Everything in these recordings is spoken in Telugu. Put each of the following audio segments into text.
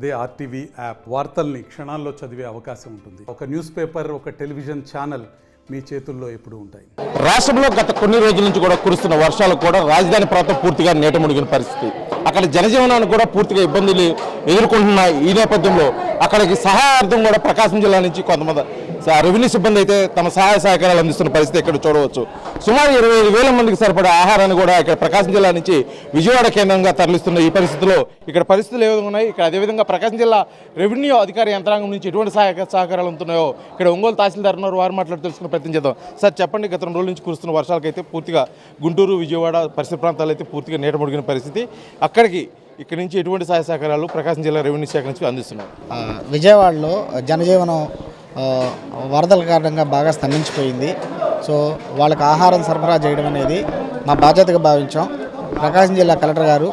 అదే ఆర్టీవీ యాప్ వార్తల్ని క్షణాల్లో చదివే అవకాశం ఉంటుంది. ఒక న్యూస్ పేపర్, ఒక టెలివిజన్ ఛానల్ మీ చేతుల్లో ఎప్పుడూ ఉంటాయి. రాష్ట్రంలో గత కొన్ని రోజుల నుంచి కూడా కురుస్తున్న వర్షాలు కూడా రాజధాని ప్రాంతం పూర్తిగా నీట మునిగిన పరిస్థితి. అక్కడ జనజీవనానికి కూడా పూర్తిగా ఇబ్బందులు ఎదుర్కొంటున్న ఈ నేపథ్యంలో అక్కడికి సహాయార్థం కూడా ప్రకాశం జిల్లా నుంచి కొంతమంది రెవెన్యూ సిబ్బంది అయితే తమ సహాయ సహకారాలు అందిస్తున్న పరిస్థితి ఇక్కడ చూడవచ్చు. సుమారు 25,000 మందికి సరిపడా ఆహారాన్ని కూడా ఇక్కడ ప్రకాశం జిల్లా నుంచి విజయవాడ కేంద్రంగా తరలిస్తున్న ఈ పరిస్థితిలో ఇక్కడ పరిస్థితులు ఏ విధంగా ఉన్నాయి, ఇక్కడ అదేవిధంగా ప్రకాశం జిల్లా రెవెన్యూ అధికారి యంత్రాంగం నుంచి ఎటువంటి సహకారాలు ఉంటున్నాయో ఇక్కడ ఒంగోలు తహసీల్దార్ ఉన్నారు, వారు మాట్లాడి తెలుసుకున్న ప్రయత్నం చేద్దాం. సార్ చెప్పండి, గత 2 రోజుల నుంచి కురుస్తున్న వర్షాలకైతే పూర్తిగా గుంటూరు, విజయవాడ పరిసర ప్రాంతాలు అయితే పూర్తిగా నీట మునిగిన పరిస్థితి. ఇక్కడి నుంచి ఎటువంటి సహాయ సహకారాలు ప్రకాశం జిల్లా రెవెన్యూ శాఖ నుంచి అందిస్తున్నారు? విజయవాడలో జనజీవనం వరదల కారణంగా బాగా స్తంభించిపోయింది. సో వాళ్ళకి ఆహారం సరఫరా చేయడం అనేది మా బాధ్యతగా భావించాం. ప్రకాశం జిల్లా కలెక్టర్ గారు,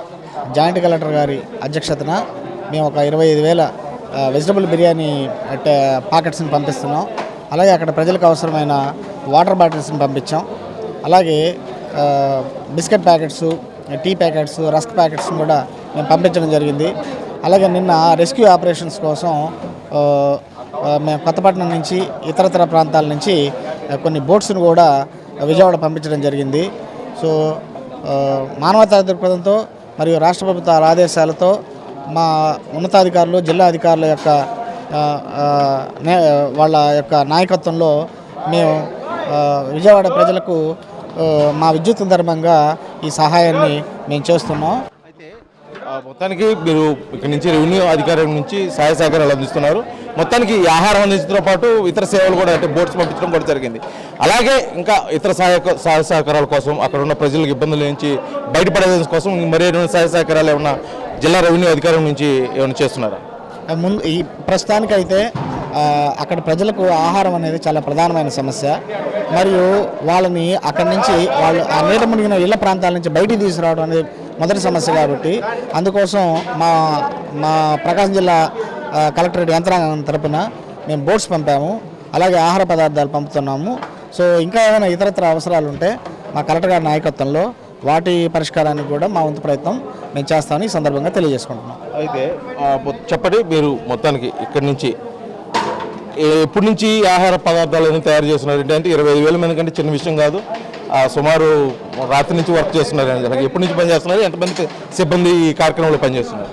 జాయింట్ కలెక్టర్ గారి అధ్యక్షతన మేము ఒక 25,000 వెజిటబుల్ బిర్యానీ ప్యాకెట్స్ని పంపిస్తున్నాం. అలాగే అక్కడ ప్రజలకు అవసరమైన వాటర్ బాటిల్స్ని పంపించాం. అలాగే biscuit packets, tea packets, rusk ప్యాకెట్స్ని కూడా మేము పంపించడం జరిగింది. అలాగే నిన్న రెస్క్యూ ఆపరేషన్స్ కోసం మేము కొత్తపట్నం నుంచి ఇతరతర ప్రాంతాల నుంచి కొన్ని బోట్స్ను కూడా విజయవాడ పంపించడం జరిగింది. సో మానవతా దృక్పథంతో మరియు రాష్ట్ర ప్రభుత్వ ఆదేశాలతో మా ఉన్నతాధికారులు, జిల్లా అధికారుల యొక్క వాళ్ళ యొక్క నాయకత్వంలో మేము విజయవాడ ప్రజలకు మా విద్యుత్ ధర్మంగా ఈ సహాయాన్ని మేము చేస్తున్నాం. మొత్తానికి మీరు ఇక్కడ నుంచి రెవెన్యూ అధికారుల నుంచి సహాయ సహకారాలు అందిస్తున్నారు. మొత్తానికి ఈ ఆహారం అందించడంతో పాటు ఇతర సేవలు కూడా, అంటే బోట్స్ పంపించడం కూడా జరిగింది. అలాగే ఇంకా ఇతర సహాయ సహకారాల కోసం, అక్కడ ఉన్న ప్రజలకు ఇబ్బందుల నుంచి బయటపడేదాని కోసం మరి ఏమైనా సహాయ సహకారాలు ఏమన్నా జిల్లా రెవెన్యూ అధికారుల నుంచి ఏమైనా చేస్తున్నారా? ముందు ఈ ప్రస్తుతానికైతే అక్కడ ప్రజలకు ఆహారం అనేది చాలా ప్రధానమైన సమస్య. మరియు వాళ్ళని అక్కడి నుంచి వాళ్ళు ఆ నీట మునిగిన ఇళ్ల ప్రాంతాల నుంచి బయటికి తీసుకురావడం అనేది మొదటి సమస్య. కాబట్టి అందుకోసం మా ప్రకాశం జిల్లా కలెక్టరేట్ యంత్రాంగం తరపున మేము బోట్స్ పంపాము. అలాగే ఆహార పదార్థాలు పంపుతున్నాము. సో ఇంకా ఏమైనా ఇతరత్ర అవసరాలు ఉంటే మా కలెక్టర్ గారి నాయకత్వంలో వాటి పరిష్కారానికి కూడా మా వంతు ప్రయత్నం మేము చేస్తామని ఈ సందర్భంగా తెలియజేసుకుంటున్నాం. అయితే చెప్పండి, మీరు మొత్తానికి ఇక్కడి నుంచి ఎప్పటి నుంచి ఆహార పదార్థాలను తయారు చేస్తున్నారు? అంటే 25,000 మంది కంటే చిన్న విషయం కాదు. సుమారు రాత్రి నుంచి వర్క్ చేస్తున్నారు. ఎప్పటి నుంచి పనిచేస్తున్నారు? ఎంతమంది సిబ్బంది ఈ కార్యక్రమంలో పనిచేస్తున్నారు?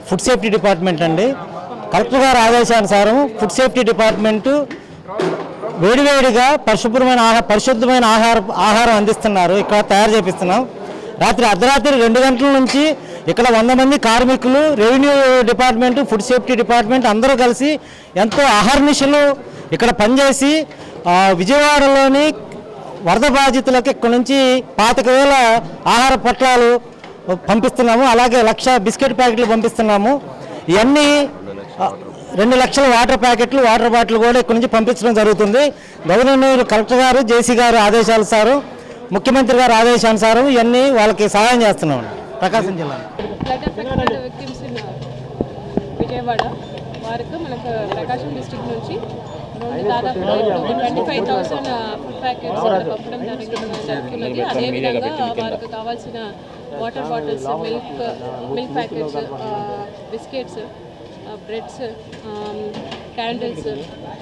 ఫుడ్ సేఫ్టీ డిపార్ట్మెంట్ అండి. కలెక్టర్ గారి ఆదేశానుసారం ఫుడ్ సేఫ్టీ డిపార్ట్మెంటు వేడివేడిగా పరిశుద్ధమైన ఆహారం అందిస్తున్నారు. ఇక్కడ తయారు చేపిస్తున్నాం. అర్ధరాత్రి 2 గంటల నుంచి ఇక్కడ 100 మంది కార్మికులు, revenue department, food safety department అందరూ కలిసి ఎంతో అహర్నిశలు ఇక్కడ పనిచేసి విజయవాడలోని వరద బాధితులకు ఇక్కడ నుంచి 25,000 ఆహార పొట్లాలు పంపిస్తున్నాము. అలాగే 1,00,000 బిస్కెట్ ప్యాకెట్లు పంపిస్తున్నాము. ఇవన్నీ 2 లక్షల వాటర్ ప్యాకెట్లు, వాటర్ బాటిల్ కూడా ఇక్కడ నుంచి పంపించడం జరుగుతుంది. గవర్నర్ కలెక్టర్ గారు, జేసీ గారు ఆదేశానుసారం, ముఖ్యమంత్రి గారు ఆదేశానుసారం ఇవన్నీ వాళ్ళకి సహాయం చేస్తున్నాం. ప్రకాశం జిల్లా విజయవాడ వారికి మనకు ప్రకాశం డిస్ట్రిక్ట్ నుంచి దాదాపు 25,000 ఫుడ్ ప్యాకెట్స్ పంపడం జరుగుతున్నది. అదేవిధంగా వారికి కావాల్సిన water bottles, milk packets, biscuits, breads, candles,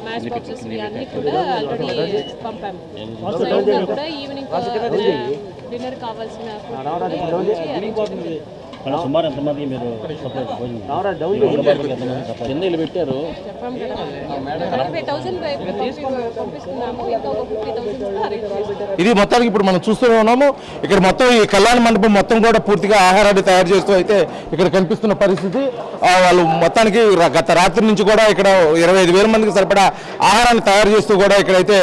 match boxes ఇవన్నీ కూడా ఆల్రెడీ పంపాము. ఇంకా కూడా ఈవినింగ్ డిన్నర్ కావాల్సిన సుమారు ఎంతమంది మీరు ఎన్ని పెట్టారు? చెప్పాము కదా, 25,000 పంపిస్తున్నాము. ఇంకా ఒక 50,000. ఇది మొత్తానికి ఇప్పుడు మనం చూస్తూనే ఉన్నాము. ఇక్కడ మొత్తం ఈ కళ్యాణ మండపం మొత్తం కూడా పూర్తిగా ఆహారాన్ని తయారు చేస్తూ అయితే ఇక్కడ కనిపిస్తున్న పరిస్థితి. వాళ్ళు మొత్తానికి గత రాత్రి నుంచి కూడా ఇక్కడ 25,000 మందికి సరిపడా ఆహారాన్ని తయారు చేస్తూ కూడా ఇక్కడైతే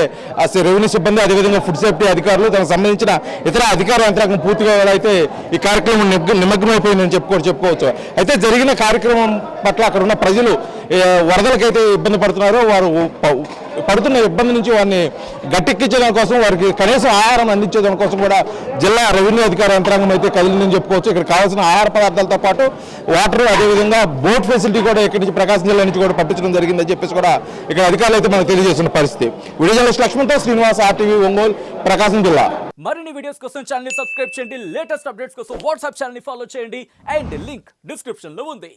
రెవెన్యూ సిబ్బంది, అదేవిధంగా ఫుడ్ సేఫ్టీ అధికారులు, దానికి సంబంధించిన ఇతర అధికార యంత్రాంగం పూర్తిగా అయితే ఈ కార్యక్రమం నిమగ్నమైపోయిందని చెప్పుకోవచ్చు. అయితే జరిగిన కార్యక్రమం పట్ల అక్కడ ఉన్న ప్రజలు వరదలకైతే ఇబ్బంది పడుతున్నారో, వారు పడుతున్న ఇబ్బంది నుంచి వారిని గట్టెక్కించడం కోసం, వారికి కనీసం ఆహారం అందించడం కోసం కూడా జిల్లా రెవెన్యూ అధికార యంత్రాంగం అయితే కదిలిందని చెప్పుకోవచ్చు. ఇక్కడ కావాల్సిన ఆహార పదార్థాలతో పాటు వాటర్, అదేవిధంగా బోట్ ఫెసిలిటీ కూడా ఇక్కడి నుంచి ప్రకాశం జిల్లా నుంచి కూడా పట్టించడం జరిగిందని చెప్పేసి కూడా ఇక్కడ అధికారులు అయితే మనకు తెలియజేస్తున్న పరిస్థితి. వీడియో జర్నలిస్ట్ లక్ష్మణ్తో శ్రీనివాస్, ఆర్టీవీ, ఒంగోలు, ప్రకాశం జిల్లా. మరిన్ని వీడియోస్ కోసం ఛానల్ ని సబ్స్క్రైబ్ చేయండి. లేటెస్ట్ అప్డేట్స్ కోసం వాట్సాప్ ఛానల్ ని ఫాలో చేయండి. అండ్ లింక్ డిస్క్రిప్షన్ లో ఉంది.